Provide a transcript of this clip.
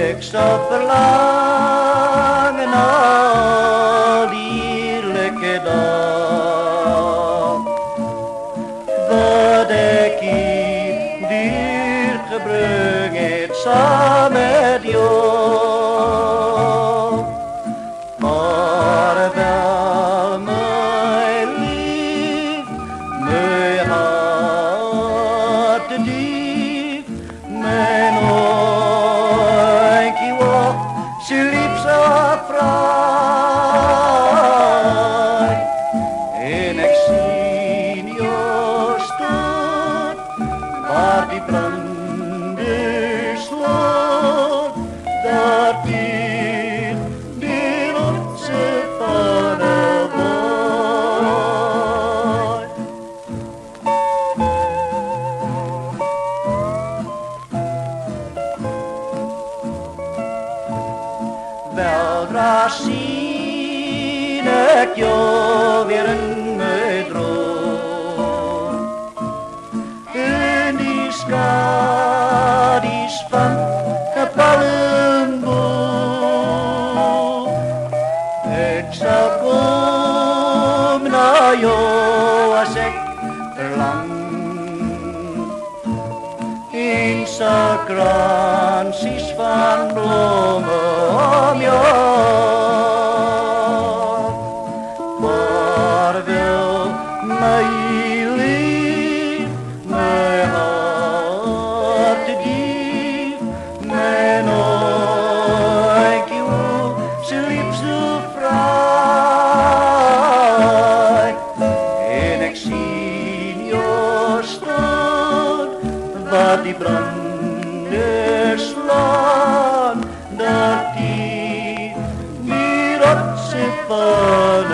Ik zou verlangen al die heerlijke dag, wat ik hier duur gebruik het samen met jou. Vaarwel, mijn lief, mijn hart diep, mijn oortje wat zo lief zo fraai. En ik zie jou staan, waar die brandende slaat, daar die rotsen van de waai. Weldra zie ik jou weer in mijn droom, in die skadies van de palmboom. Ik zal komen naar jou als ik verlang, in zijn kransjes van bloemen om jou. Vaarwel, mijn lief, mijn hart diep, mijn oortje zo lief zo fraai. En ik zie jou staan, waar die branders slaan, dat die rotsen van